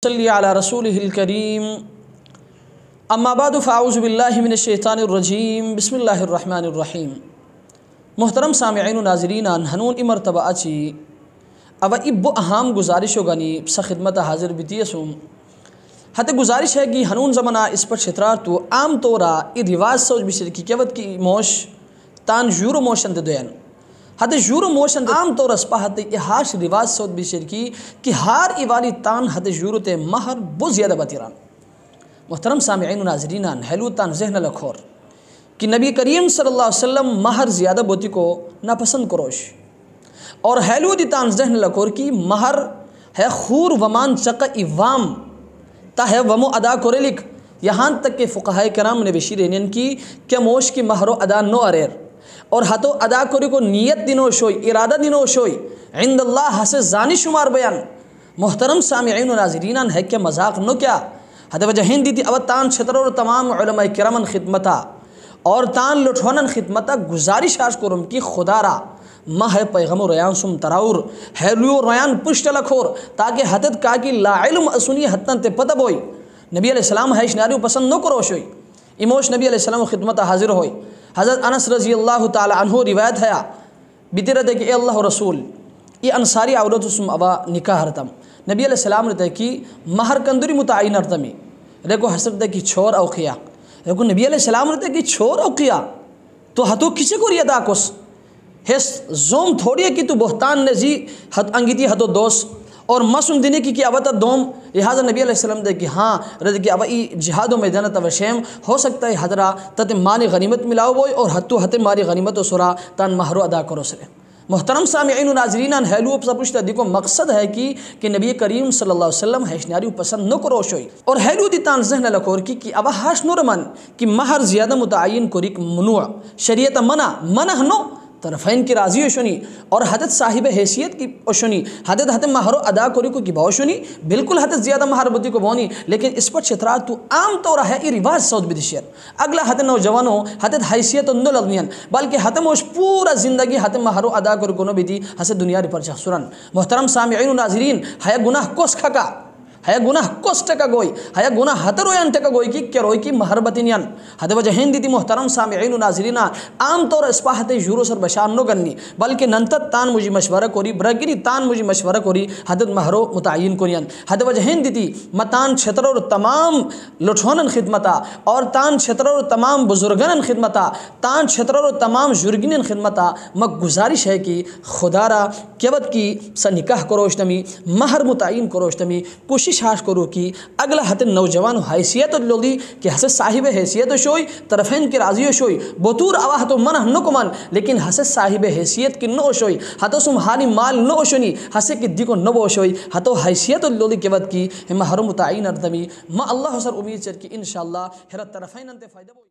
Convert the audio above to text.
صلی علی رسولہ الکریم اما بعد فاعوذ باللہ من الشیطان الرجیم بسم اللہ الرحمن الرحیم محترم سامعین و ناظرین ہنون مرتبہ اچھی اب ابو اہم گزارش ہوگانی سا خدمت حاضر بیتیسوں حتی گزارش ہے کہ ہنون زمانہ اس پر شترار تو عام طورا ای رواج سوچ بشر کی کیوت کی موش تان جورو موشن دوین حتی جورو موشن عام طور اس پا حتی احاش رواج سوچ بشر کی کہ ہار ایوالی تان حتی جورو تے مہر بہت زیادہ باتیران محترم سامعین و ناظرینان حیلو تان ذہن لکھور کہ نبی کریم صلی اللہ علیہ وسلم مہر زیادہ بوتی کو ناپسند کروش اور حیلو دی تان ذہن لکھور کی مہر ہے خور ومان چقا ایوام تا ہے ومو ادا کرے لکھ یہاں تک کہ فقہائے کرام نے بشیرین کی کہ موش کی مہرو ادا نو اریر اور ہتو ادا کری کو نیت دینو شوئی ارادہ دینو شوئی عند اللہ حس زانی شمار بیان محترم سامعین و ناظرینان ہے کہ مذاق نو کیا حد وجہ ہندی تھی اب تان چھتر اور تمام علماء کرامن خدمتا اور تان لٹھونن خدمتا گزارش آش کرم کی خدا را ماہ پیغمبر ریان سم تراور ہیلو ریان پشت لکھور تاکہ حدد کا کی لا علم اسنی حتن تے پتہ بوئی نبی علیہ السلام ہے اشناریو پسند نو کروش ہوئی اموش نبی علیہ السلام خدمت حاضر ہوئی حضرت انس رضی اللہ تعالی عنہ روایت ہے بیتیرہ دے کہ اے اللہ رسول یہ انصاری عورت اسم ابا نکاح رتم نبی علیہ السلام نے کہ مہر کندری متعین رتمی لیکو حسب دے کہ چھوڑ اوقیا لیکو نبی علیہ السلام نے کہ چھوڑ اوقیا تو ہتو کسی کو ریدا کس ہس زوم تھوڑی ہے کہ تو بہتان نزی حد انگیتی حدو دوست اور مسلم دینے کی ابتا دوم لہذا نبی علیہ السلام دے کہ ہاں رد کہ اب ای جہاد و میدان توشیم ہو سکتا ہے حضرہ تت مانی غنیمت ملاو بوئی اور حتو حت ماری غنیمت و سرا تان مہرو ادا کرو سرے محترم سامعین و ناظرینان حیلو اپسا پوچھتا دیکھو مقصد ہے کہ نبی کریم صلی اللہ علیہ وسلم حیشنیاریو پسند نو کروش ہوئی اور حیلو دی تان ذہن لکھور کی ابا ہاش نو رمان کہ مہر زیادہ متعین کوریک منوع شریعت منع نو طرفین کی راضی شنی اور حدت صاحب حیثیت کی شنی حدت مہرو ادا کری کو کی باو شنی بالکل حدت زیادہ مہر بدی کو بونی لیکن اس پر چھترا تو عام طور ہے یہ رواج سعود بدشیر اگلا حد نوجوانوں حدت حیثیت نو لگنین بلکہ حتم اوش پورا زندگی حتم مہرو ادا کری کو نو بیدی حسد دنیا ری پر چخصورن محترم سامعین و ناظرین ہے گناہ کوس کھکا ہے گناہ کوس ٹکا گوئی ہے گناہ ہترویان ٹکا گوئی کی کیا روئی کی مہر بطینیان حد وجہ ہندی تی محترم سامعین و ناظرین عام طور اسپاحت جورو سر بشان نو گنی بلکہ ننتت تان مجھے مشورہ کوری برگری تان مجھے مشورہ کوری حدد مہرو متعین کنیان حد وجہ ہندی تی متان چھتر اور تمام لٹھونن خدمتا اور تان چھتر اور تمام بزرگن خدمتا تان چھتر اور تمام جرگین خدمتا مک گزارش ہے کہ خدا را کیوت کی سا نکاح کروشتمی مہر متعین کروشتمی کوشش ہاش کرو کی اگلا حت نوجوان حیثیت لوگی کہ حس صاحب حیثیت شوئی طرفین کی راضی شوئی بطور اواہ تو منہ نو کمان لیکن حس صاحب حیثیت کی نو شوئی حتو سمحانی مال نو شنی حس کی دی کو نو شوئی حتو حیثیت لوگی کے وقت کی مہر متعین اردمی ما اللہ سر امید چر کی انشاءاللہ ہر طرفین انتے فائدہ